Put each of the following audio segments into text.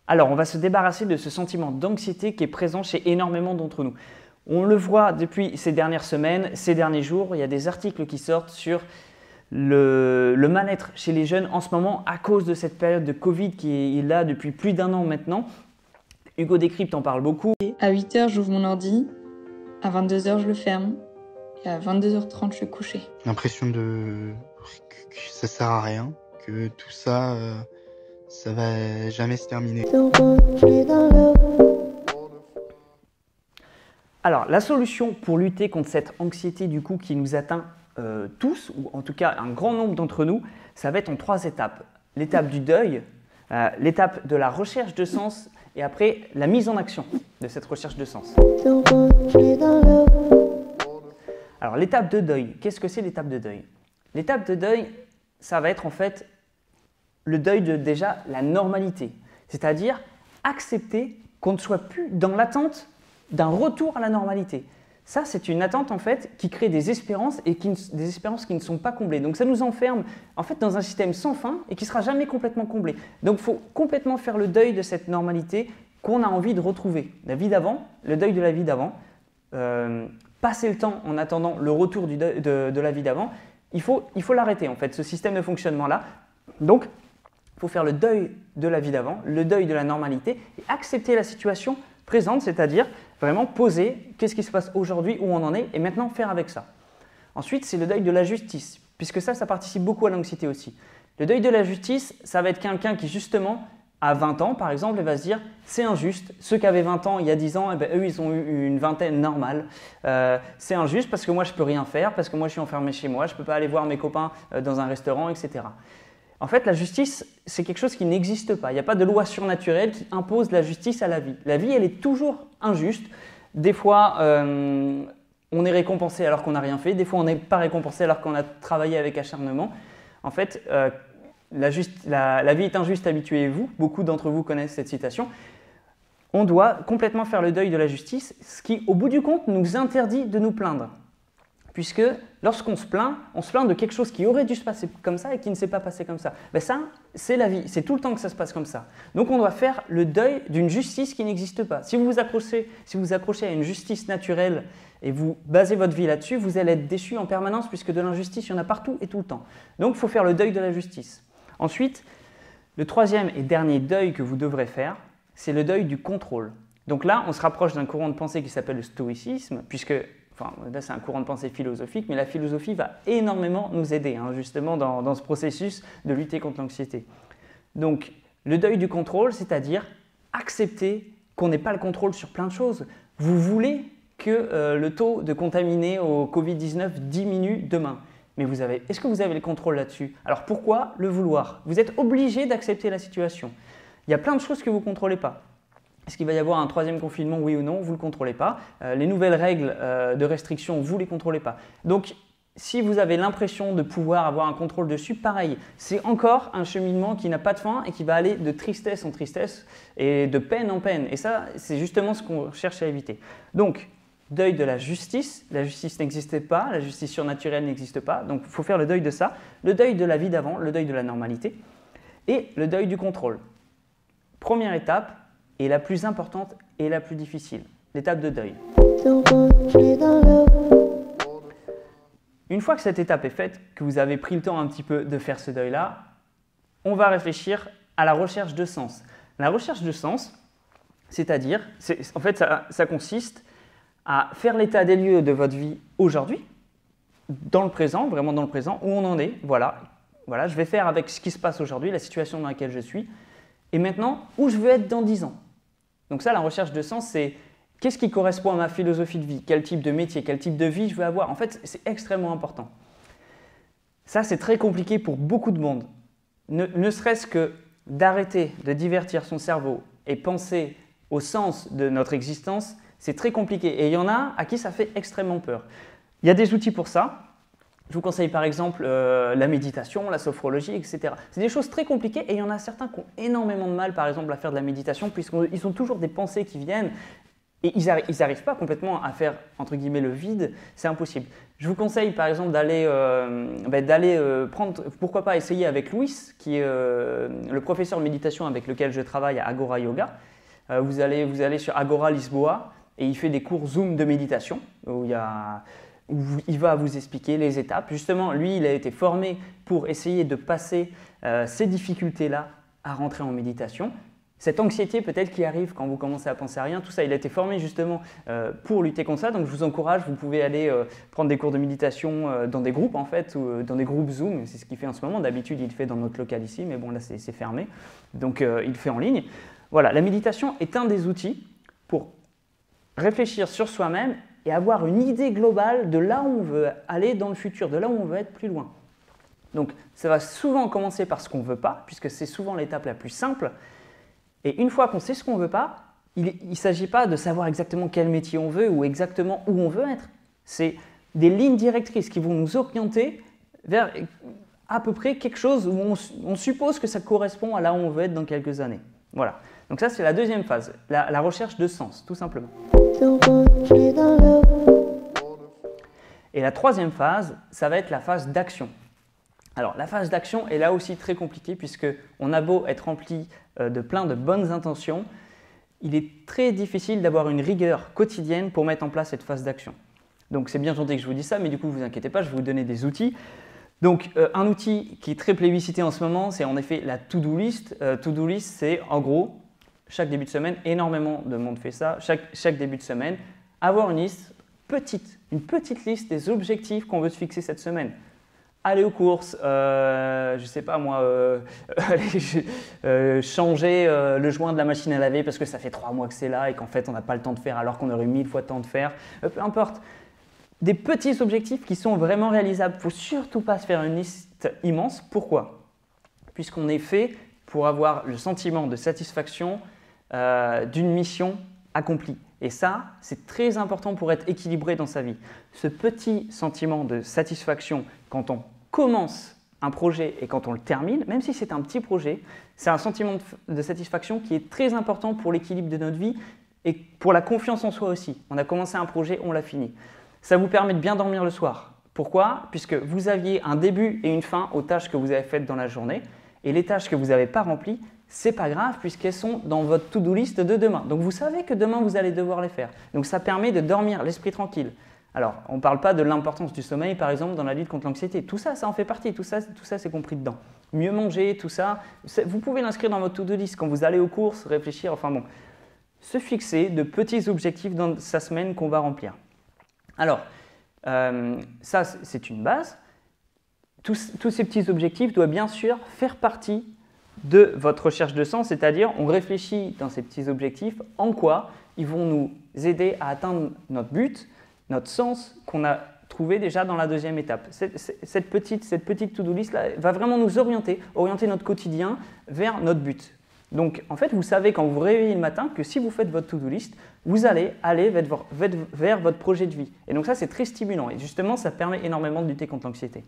Alors, on va se débarrasser de ce sentiment d'anxiété qui est présent chez énormément d'entre nous. On le voit depuis ces dernières semaines, ces derniers jours, il y a des articles qui sortent sur le mal-être chez les jeunes en ce moment à cause de cette période de Covid qui est là depuis plus d'1 an maintenant. Hugo Décrypte en parle beaucoup. À 8h, j'ouvre mon ordi, à 22h, je le ferme, et à 22h30, je suis couchée. L'impression que ça sert à rien, que tout ça, ça va jamais se terminer. Alors, la solution pour lutter contre cette anxiété du coup qui nous atteint tous, ou en tout cas un grand nombre d'entre nous, ça va être en 3 étapes. L'étape du deuil, l'étape de la recherche de sens et après la mise en action de cette recherche de sens. Alors, l'étape de deuil, qu'est-ce que c'est l'étape de deuil? L'étape de deuil, ça va être en fait le deuil de déjà la normalité, c'est-à-dire accepter qu'on ne soit plus dans l'attente d'un retour à la normalité. Ça, c'est une attente en fait qui crée des espérances et des espérances qui ne sont pas comblées. Donc ça nous enferme en fait dans un système sans fin et qui ne sera jamais complètement comblé. Donc il faut complètement faire le deuil de cette normalité qu'on a envie de retrouver. La vie d'avant, le deuil de la vie d'avant, passer le temps en attendant le retour de la vie d'avant, il faut l'arrêter en fait, ce système de fonctionnement-là. Donc, il faut faire le deuil de la vie d'avant, le deuil de la normalité et accepter la situation présente, c'est-à-dire vraiment poser qu'est-ce qui se passe aujourd'hui, où on en est et maintenant faire avec ça. Ensuite, c'est le deuil de la justice, puisque ça participe beaucoup à l'anxiété aussi. Le deuil de la justice, ça va être quelqu'un qui justement a 20 ans par exemple et va se dire c'est injuste, ceux qui avaient 20 ans il y a 10 ans, eh ben, eux ils ont eu une vingtaine normale, c'est injuste parce que moi je peux rien faire, parce que moi je suis enfermé chez moi, je ne peux pas aller voir mes copains dans un restaurant, etc. En fait, la justice, c'est quelque chose qui n'existe pas. Il n'y a pas de loi surnaturelle qui impose la justice à la vie. La vie, elle est toujours injuste. Des fois, on est récompensé alors qu'on n'a rien fait. Des fois, on n'est pas récompensé alors qu'on a travaillé avec acharnement. En fait, la vie est injuste, habituez-vous. Beaucoup d'entre vous connaissent cette citation. On doit complètement faire le deuil de la justice, ce qui, au bout du compte, nous interdit de nous plaindre. Puisque lorsqu'on se plaint de quelque chose qui aurait dû se passer comme ça et qui ne s'est pas passé comme ça. Ben ça, c'est la vie, c'est tout le temps que ça se passe comme ça. Donc on doit faire le deuil d'une justice qui n'existe pas. Si vous vous accrochez à une justice naturelle et vous basez votre vie là-dessus, vous allez être déçu en permanence puisque de l'injustice, il y en a partout et tout le temps. Donc il faut faire le deuil de la justice. Ensuite, le troisième et dernier deuil que vous devrez faire, c'est le deuil du contrôle. Donc là, on se rapproche d'un courant de pensée qui s'appelle le stoïcisme, puisque là, c'est un courant de pensée philosophique, mais la philosophie va énormément nous aider justement dans ce processus de lutter contre l'anxiété. Donc, le deuil du contrôle, c'est-à-dire accepter qu'on n'ait pas le contrôle sur plein de choses. Vous voulez que le taux de contaminés au Covid-19 diminue demain, mais est-ce que vous avez le contrôle là-dessus? Alors pourquoi le vouloir? Vous êtes obligé d'accepter la situation. Il y a plein de choses que vous ne contrôlez pas. Est-ce qu'il va y avoir un 3e confinement, oui ou non? Vous ne le contrôlez pas. Les nouvelles règles de restriction, vous ne les contrôlez pas. Donc, si vous avez l'impression de pouvoir avoir un contrôle dessus, pareil, c'est encore un cheminement qui n'a pas de fin et qui va aller de tristesse en tristesse et de peine en peine. Et ça, c'est justement ce qu'on cherche à éviter. Donc, deuil de la justice n'existe pas, la justice surnaturelle n'existe pas, donc il faut faire le deuil de ça. Le deuil de la vie d'avant, le deuil de la normalité et le deuil du contrôle. Première étape, et la plus importante et la plus difficile, l'étape de deuil. Une fois que cette étape est faite, que vous avez pris le temps un petit peu de faire ce deuil-là, on va réfléchir à la recherche de sens. La recherche de sens, c'est-à-dire, en fait, ça consiste à faire l'état des lieux de votre vie aujourd'hui, dans le présent, vraiment dans le présent, où on en est, voilà, je vais faire avec ce qui se passe aujourd'hui, la situation dans laquelle je suis, et maintenant, où je veux être dans 10 ans. Donc ça, la recherche de sens, c'est qu'est-ce qui correspond à ma philosophie de vie? Quel type de métier, quel type de vie je veux avoir? En fait, c'est extrêmement important. Ça, c'est très compliqué pour beaucoup de monde. Ne serait-ce que d'arrêter de divertir son cerveau et penser au sens de notre existence, c'est très compliqué. Et il y en a à qui ça fait extrêmement peur. Il y a des outils pour ça. Je vous conseille par exemple la méditation, la sophrologie, etc. C'est des choses très compliquées et il y en a certains qui ont énormément de mal par exemple à faire de la méditation puisqu'ils ont toujours des pensées qui viennent. Et ils n'arrivent pas complètement à faire, entre guillemets, le vide, c'est impossible. Je vous conseille par exemple d'aller prendre, pourquoi pas essayer avec Louis, qui est le professeur de méditation avec lequel je travaille à Agora Yoga. Vous allez sur Agora Lisboa et il fait des cours Zoom de méditation où il va vous expliquer les étapes. Justement, lui, il a été formé pour essayer de passer ces difficultés-là à rentrer en méditation. Cette anxiété peut-être qui arrive quand vous commencez à penser à rien, tout ça, il a été formé justement pour lutter contre ça. Donc je vous encourage, vous pouvez aller prendre des cours de méditation dans des groupes en fait, ou dans des groupes Zoom, c'est ce qu'il fait en ce moment. D'habitude, il le fait dans notre local ici, mais bon là c'est fermé. Donc il le fait en ligne. Voilà, la méditation est un des outils pour réfléchir sur soi-même et avoir une idée globale de là où on veut aller dans le futur, de là où on veut être plus loin. Donc ça va souvent commencer par ce qu'on ne veut pas, puisque c'est souvent l'étape la plus simple. Et une fois qu'on sait ce qu'on ne veut pas, il ne s'agit pas de savoir exactement quel métier on veut ou exactement où on veut être. C'est des lignes directrices qui vont nous orienter vers à peu près quelque chose où on suppose que ça correspond à là où on veut être dans quelques années. Voilà. Donc ça, c'est la deuxième phase, la recherche de sens, tout simplement. Et la troisième phase, ça va être la phase d'action. Alors, la phase d'action est là aussi très compliquée puisqu'on a beau être rempli de plein de bonnes intentions, il est très difficile d'avoir une rigueur quotidienne pour mettre en place cette phase d'action. Donc, c'est bien gentil que je vous dise ça, mais du coup, ne vous inquiétez pas, je vais vous donner des outils. Donc, un outil qui est très plébiscité en ce moment, c'est en effet la to-do list. To-do list, c'est en gros, chaque début de semaine, énormément de monde fait ça, chaque début de semaine, avoir une liste une petite liste des objectifs qu'on veut se fixer cette semaine. Aller aux courses, je ne sais pas moi, changer le joint de la machine à laver parce que ça fait 3 mois que c'est là et qu'en fait on n'a pas le temps de faire alors qu'on aurait 1000 fois le temps de faire. Peu importe. Des petits objectifs qui sont vraiment réalisables. Il ne faut surtout pas se faire une liste immense. Pourquoi? Puisqu'on est fait pour avoir le sentiment de satisfaction d'une mission accomplie. Et ça, c'est très important pour être équilibré dans sa vie. Ce petit sentiment de satisfaction quand on commence un projet et quand on le termine, même si c'est un petit projet, c'est un sentiment de satisfaction qui est très important pour l'équilibre de notre vie et pour la confiance en soi aussi. On a commencé un projet, on l'a fini. Ça vous permet de bien dormir le soir. Pourquoi? Puisque vous aviez un début et une fin aux tâches que vous avez faites dans la journée et les tâches que vous n'avez pas remplies, c'est pas grave puisqu'elles sont dans votre to-do list de demain. Donc vous savez que demain vous allez devoir les faire. Donc ça permet de dormir l'esprit tranquille. Alors on ne parle pas de l'importance du sommeil par exemple dans la lutte contre l'anxiété. Tout ça, ça en fait partie. Tout ça c'est compris dedans. Mieux manger, tout ça. Vous pouvez l'inscrire dans votre to-do list quand vous allez aux courses, réfléchir. Enfin bon, se fixer de petits objectifs dans sa semaine qu'on va remplir. Alors ça c'est une base. Tous ces petits objectifs doivent bien sûr faire partie de votre recherche de sens, c'est-à-dire on réfléchit dans ces petits objectifs en quoi ils vont nous aider à atteindre notre but, notre sens qu'on a trouvé déjà dans la deuxième étape. Cette petite to-do list là va vraiment nous orienter notre quotidien vers notre but. Donc en fait vous savez quand vous vous réveillez le matin que si vous faites votre to-do list, vous allez aller vers votre projet de vie. Et donc ça c'est très stimulant et justement ça permet énormément de lutter contre l'anxiété.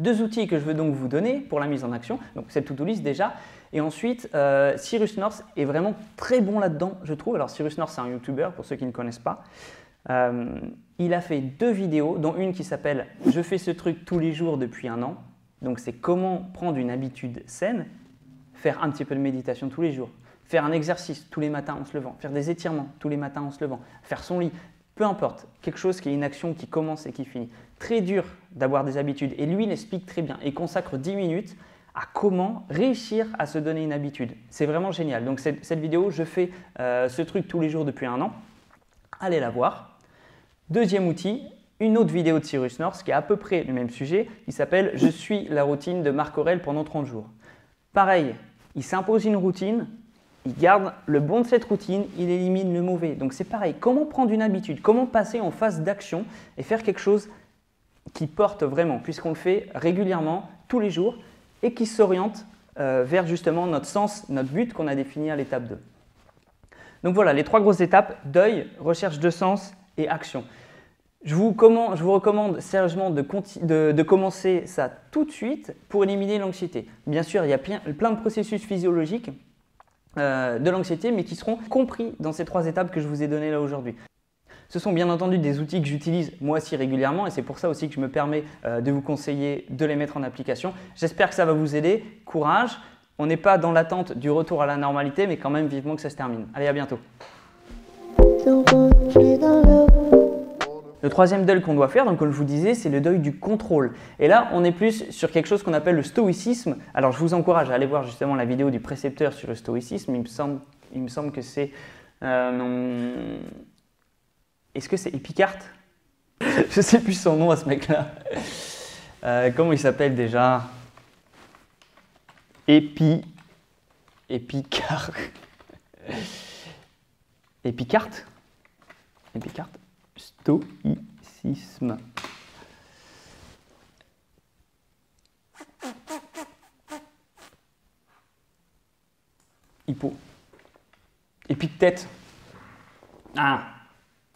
2 outils que je veux donc vous donner pour la mise en action, donc cette to-do list déjà, et ensuite Cyrus North est vraiment très bon là-dedans, je trouve. Alors Cyrus North c'est un YouTuber pour ceux qui ne connaissent pas. Il a fait 2 vidéos, dont une qui s'appelle « Je fais ce truc tous les jours depuis 1 an ». Donc c'est comment prendre une habitude saine, faire un petit peu de méditation tous les jours, faire un exercice tous les matins en se levant, faire des étirements tous les matins en se levant, faire son lit. Peu importe, quelque chose qui est une action qui commence et qui finit. Très dur d'avoir des habitudes et lui il explique très bien et consacre 10 minutes à comment réussir à se donner une habitude. C'est vraiment génial. Donc cette vidéo, je fais ce truc tous les jours depuis 1 an. Allez la voir. Deuxième outil, une autre vidéo de Cyrus North qui est à peu près le même sujet. Il s'appelle « Je suis la routine de Marc Aurèle pendant 30 jours ». Pareil, il s'impose une routine. Il garde le bon de cette routine, il élimine le mauvais. Donc c'est pareil, comment prendre une habitude, comment passer en phase d'action et faire quelque chose qui porte vraiment, puisqu'on le fait régulièrement, tous les jours, et qui s'oriente vers justement notre sens, notre but qu'on a défini à l'étape 2. Donc voilà, les 3 grosses étapes, deuil, recherche de sens et action. Je vous recommande sérieusement de commencer ça tout de suite pour éliminer l'anxiété. Bien sûr, il y a plein de processus physiologiques de l'anxiété, mais qui seront compris dans ces 3 étapes que je vous ai données là aujourd'hui. Ce sont bien entendu des outils que j'utilise moi aussi régulièrement et c'est pour ça aussi que je me permets de vous conseiller de les mettre en application. J'espère que ça va vous aider. Courage! On n'est pas dans l'attente du retour à la normalité, mais quand même vivement que ça se termine. Allez, à bientôt! Le 3e deuil qu'on doit faire, donc comme je vous disais, c'est le deuil du contrôle. Et là, on est plus sur quelque chose qu'on appelle le stoïcisme. Alors, je vous encourage à aller voir justement la vidéo du précepteur sur le stoïcisme. Il me semble que c'est... Est-ce que c'est Épicarte? Je ne sais plus son nom à ce mec-là. Comment il s'appelle déjà? Épicarte. Épicarte. Stoïcisme. Hippo. Épictète. Ah.